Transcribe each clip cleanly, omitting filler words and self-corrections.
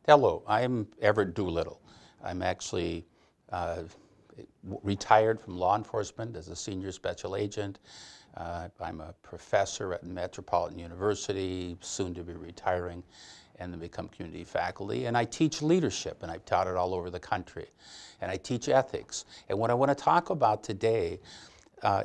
Hello, I'm Everett Doolittle. I'm actually retired from law enforcement as a senior special agent. I'm a professor at Metropolitan University, soon to be retiring, and then become community faculty. And I teach leadership, and I've taught it all over the country. And I teach ethics. And what I want to talk about today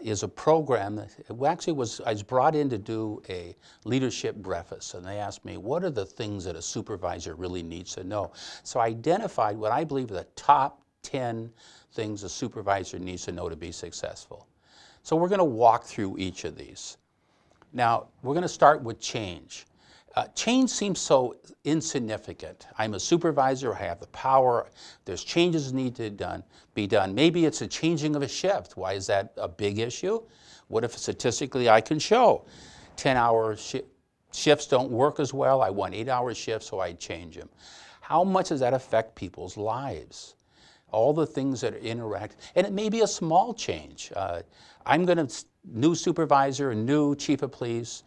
is a program that I was brought in to do a leadership breakfast, and they asked me, what are the things that a supervisor really needs to know? So I identified what I believe are the top 10 things a supervisor needs to know to be successful. So we're going to walk through each of these. Now, we're going to start with change. Change seems so insignificant. I'm a supervisor, I have the power, there's changes need to be done. Maybe it's a changing of a shift. Why is that a big issue? What if statistically I can show 10-hour shifts don't work as well, I want 8-hour shifts, so I change them. How much does that affect people's lives? All the things that interact, and it may be a small change. I'm going to, new supervisor, new chief of police,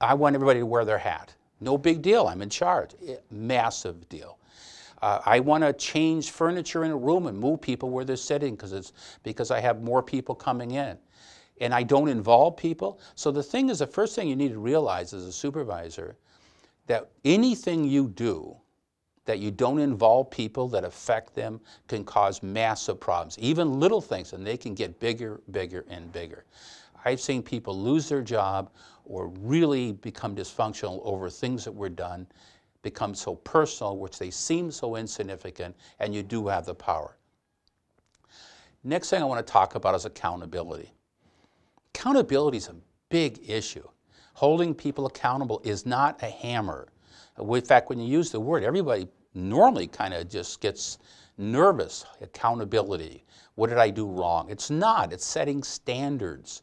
I want everybody to wear their hat. No big deal, I'm in charge. Massive deal. I want to change furniture in a room and move people where they're sitting because I have more people coming in. And I don't involve people. So the thing is, the first thing you need to realize as a supervisor, that anything you do that you don't involve people that affect them can cause massive problems. Even little things, and they can get bigger, bigger, and bigger. I've seen people lose their job or really become dysfunctional over things that were done, become so personal, which they seem so insignificant, and you do have the power. Next thing I want to talk about is accountability. Accountability is a big issue. Holding people accountable is not a hammer. In fact, when you use the word, everybody normally kind of just gets nervous. Accountability. What did I do wrong? It's not. It's setting standards.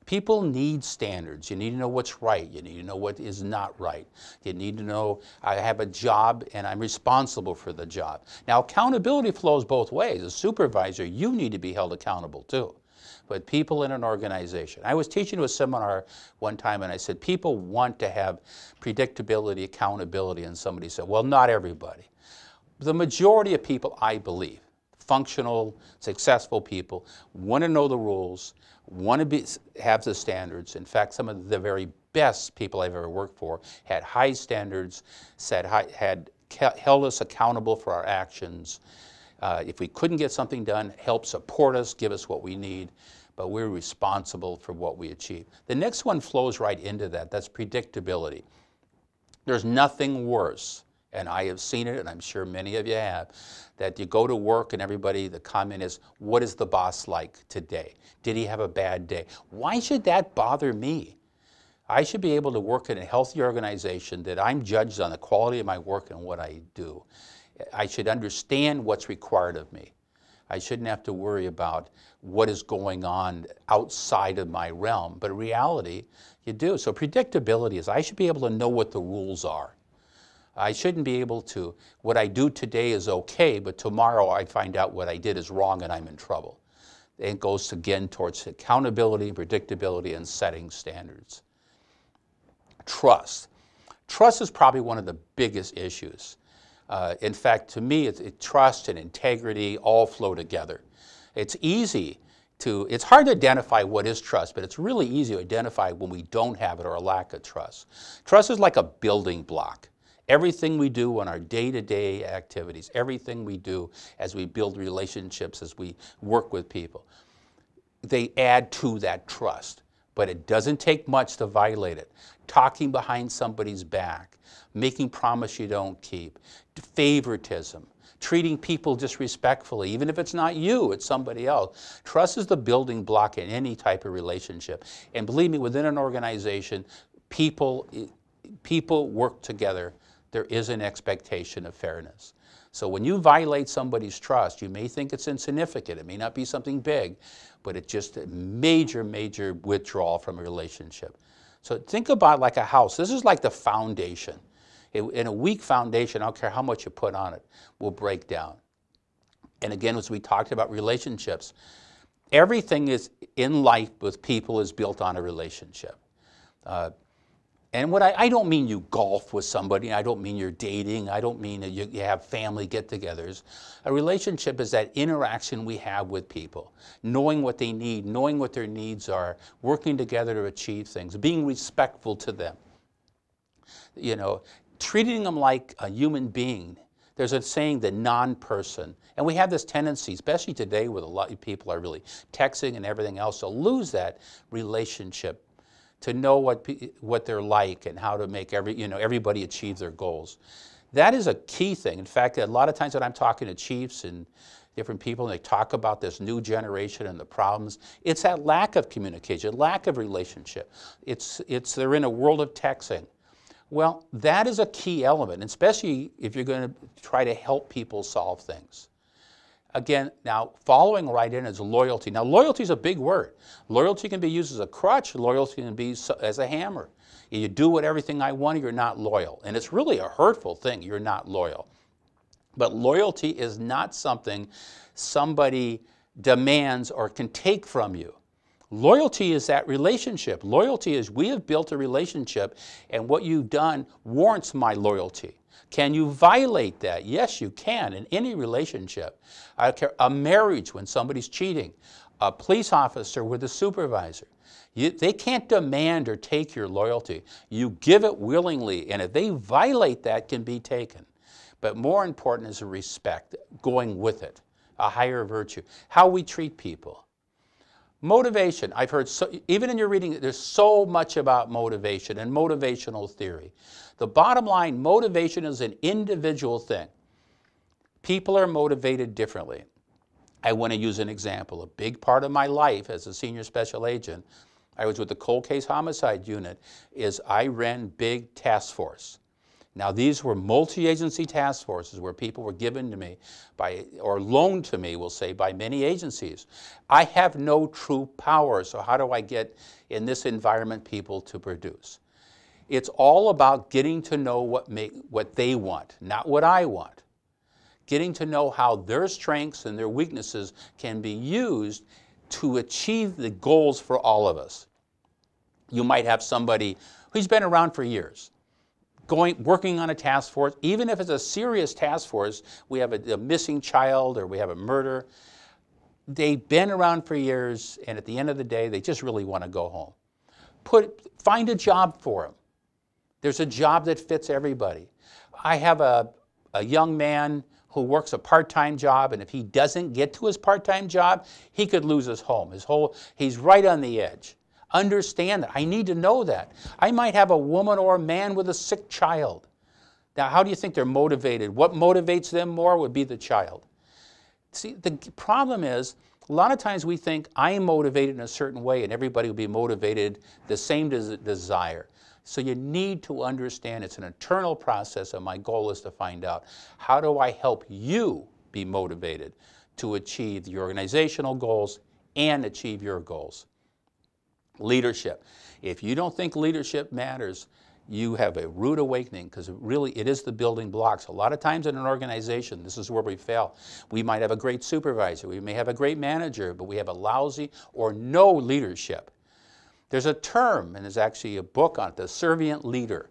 People need standards. You need to know what's right. You need to know what is not right. You need to know I have a job and I'm responsible for the job. Now, accountability flows both ways. As a supervisor, you need to be held accountable too. But people in an organization. I was teaching to a seminar one time and I said, people want to have predictability, accountability, and somebody said, well, not everybody. The majority of people, I believe, functional, successful people, want to know the rules, want to have the standards. In fact, some of the very best people I've ever worked for had high standards, had held us accountable for our actions. If we couldn't get something done, help support us, give us what we need, but we're responsible for what we achieve. The next one flows right into that. That's predictability. There's nothing worse, and I have seen it, and I'm sure many of you have, that you go to work and everybody, the comment is, what is the boss like today? Did he have a bad day? Why should that bother me? I should be able to work in a healthy organization that I'm judged on the quality of my work and what I do. I should understand what's required of me. I shouldn't have to worry about what is going on outside of my realm. But in reality, you do. So predictability is I should be able to know what the rules are. I shouldn't be able to, what I do today is okay, but tomorrow I find out what I did is wrong and I'm in trouble. It goes again towards accountability, predictability, and setting standards. Trust. Trust is probably one of the biggest issues. In fact, to me, trust and integrity all flow together. It's hard to identify what is trust, but it's really easy to identify when we don't have it or a lack of trust. Trust is like a building block. Everything we do on our day-to-day activities, everything we do as we build relationships, as we work with people, they add to that trust. But it doesn't take much to violate it. Talking behind somebody's back, making promise you don't keep, favoritism, treating people disrespectfully, even if it's not you, it's somebody else. Trust is the building block in any type of relationship. And believe me, within an organization, people work together. There is an expectation of fairness. So when you violate somebody's trust, you may think it's insignificant. It may not be something big, but it's just a major, major withdrawal from a relationship. So think about like a house. This is like the foundation. In a weak foundation, I don't care how much you put on it, will break down. And again, as we talked about relationships, everything is in life with people is built on a relationship. And what I don't mean you golf with somebody, I don't mean you're dating, I don't mean that you have family get-togethers. A relationship is that interaction we have with people, knowing what they need, knowing what their needs are, working together to achieve things, being respectful to them. You know, treating them like a human being. There's a saying, the non-person. And we have this tendency, especially today where a lot of people are really texting and everything else, to lose that relationship, to know what they're like and how to make everybody achieve their goals. That is a key thing. In fact, a lot of times when I'm talking to chiefs and different people and they talk about this new generation and the problems, it's that lack of communication, lack of relationship. They're in a world of texting. Well, that is a key element, especially if you're going to try to help people solve things. Again, now following right in is loyalty. Now loyalty is a big word. Loyalty can be used as a crutch. Loyalty can be as a hammer. You do everything I want, you're not loyal. And it's really a hurtful thing, you're not loyal. But loyalty is not something somebody demands or can take from you. Loyalty is that relationship. Loyalty is we have built a relationship and what you've done warrants my loyalty. Can you violate that? Yes, you can in any relationship. I don't care, a marriage when somebody's cheating, a police officer with a supervisor. They can't demand or take your loyalty. You give it willingly, and if they violate that, can be taken. But more important is a respect, going with it, a higher virtue, how we treat people. Motivation, I've heard, even in your reading, there's so much about motivation and motivational theory. The bottom line, motivation is an individual thing. People are motivated differently. I want to use an example. A big part of my life as a senior special agent, I was with the cold case homicide unit, is I ran big task force. Now these were multi-agency task forces where people were given to me or loaned to me, we'll say, by many agencies. I have no true power, so how do I get in this environment people to produce? It's all about getting to know what they want, not what I want. Getting to know how their strengths and their weaknesses can be used to achieve the goals for all of us. You might have somebody who's been around for years, working on a task force, even if it's a serious task force, we have a missing child or we have a murder, they've been around for years and at the end of the day, they just really want to go home. Find a job for them. There's a job that fits everybody. I have a young man who works a part-time job, and if he doesn't get to his part-time job, he could lose his home. He's right on the edge. Understand that. I need to know that. I might have a woman or a man with a sick child. Now, how do you think they're motivated? What motivates them more would be the child. See, the problem is, a lot of times we think I'm motivated in a certain way and everybody will be motivated the same desire. So you need to understand it's an internal process, and my goal is to find out how do I help you be motivated to achieve the organizational goals and achieve your goals. Leadership. If you don't think leadership matters, you have a rude awakening, because it is the building blocks. A lot of times in an organization, this is where we fail. We might have a great supervisor, we may have a great manager, but we have a lousy or no leadership. There's a term, and there's actually a book on it, the servient leader.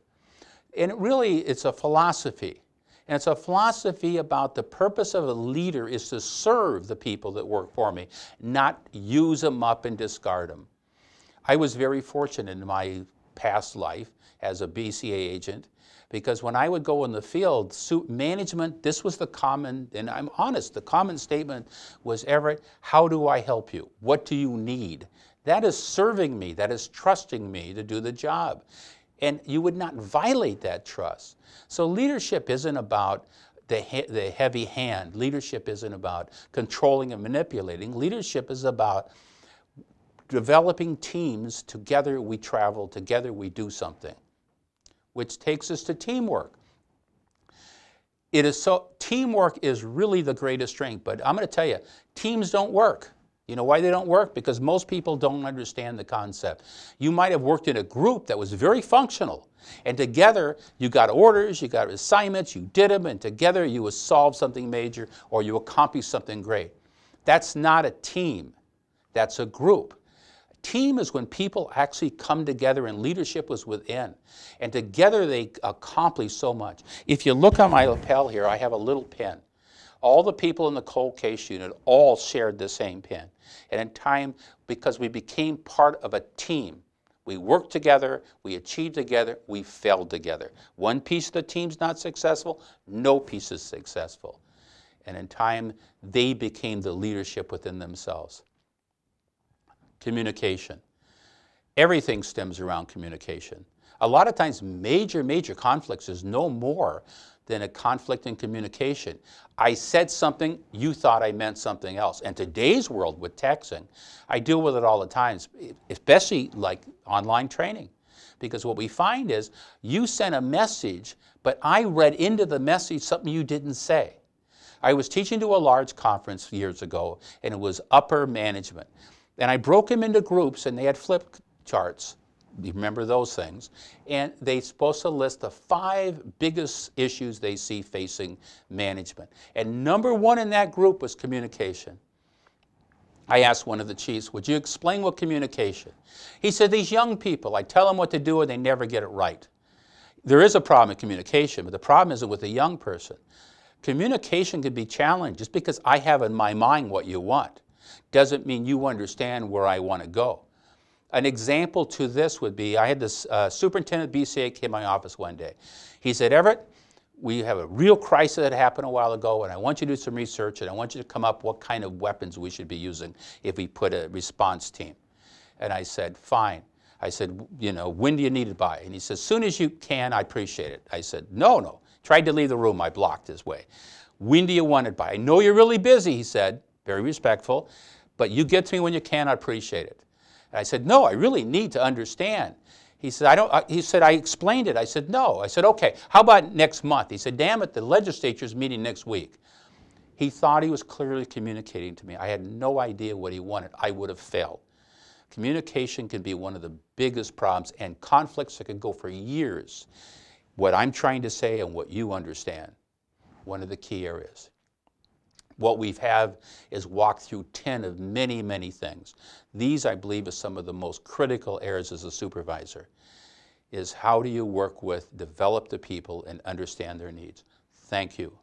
And it's a philosophy. And it's a philosophy about the purpose of a leader is to serve the people that work for me, not use them up and discard them. I was very fortunate in my past life as a BCA agent, because when I would go in the field, management, this was the common, and I'm honest, the common statement was, Everett, how do I help you? What do you need? That is serving me, that is trusting me to do the job. And you would not violate that trust. So leadership isn't about the heavy hand. Leadership isn't about controlling and manipulating. Leadership is about developing teams. Together we travel, together we do something. Which takes us to teamwork. Teamwork is really the greatest strength, but I'm going to tell you, teams don't work. You know why they don't work? Because most people don't understand the concept. You might have worked in a group that was very functional, and together you got orders, you got assignments, you did them, and together you would solve something major or you accomplished something great. That's not a team. That's a group. team is when people actually come together and leadership was within. And together they accomplish so much. If you look on my lapel here, I have a little pin. All the people in the cold case unit all shared the same pin. And in time, because we became part of a team, we worked together, we achieved together, we failed together. One piece of the team's not successful, no piece is successful. And in time, they became the leadership within themselves. Communication. Everything stems around communication. A lot of times, major conflicts is no more than a conflict in communication. I said something, you thought I meant something else. And today's world with texting, I deal with it all the time, especially like online training. Because what we find is, you sent a message, but I read into the message something you didn't say. I was teaching to a large conference years ago, and it was upper management. And I broke them into groups, and they had flip charts. You remember those things? And they're supposed to list the 5 biggest issues they see facing management. And number 1 in that group was communication. I asked one of the chiefs, would you explain what communication? He said, these young people, I tell them what to do and they never get it right. There is a problem in communication, but the problem isn't with the young person. Communication can be challenged. Just because I have in my mind what you want doesn't mean you understand where I want to go. An example to this would be, I had this superintendent of BCA came to my office one day. He said, Everett, we have a real crisis that happened a while ago, and I want you to do some research, and I want you to come up what kind of weapons we should be using if we put a response team. And I said, fine. I said, you know, when do you need it by? And he said, as soon as you can, I appreciate it. I said, no. Tried to leave the room, I blocked his way. When do you want it by? I know you're really busy, he said, very respectful, but you get to me when you can, I appreciate it. And I said, no, I really need to understand. He said, I explained it. I said, no. I said, okay, how about next month? He said, damn it, the legislature's meeting next week. He thought he was clearly communicating to me. I had no idea what he wanted. I would have failed. Communication can be one of the biggest problems, and conflicts that can go for years. What I'm trying to say and what you understand, one of the key areas. What we have is walked through 10 of many things. These, I believe, are some of the most critical areas as a supervisor, is how do you work with, develop the people, and understand their needs. Thank you.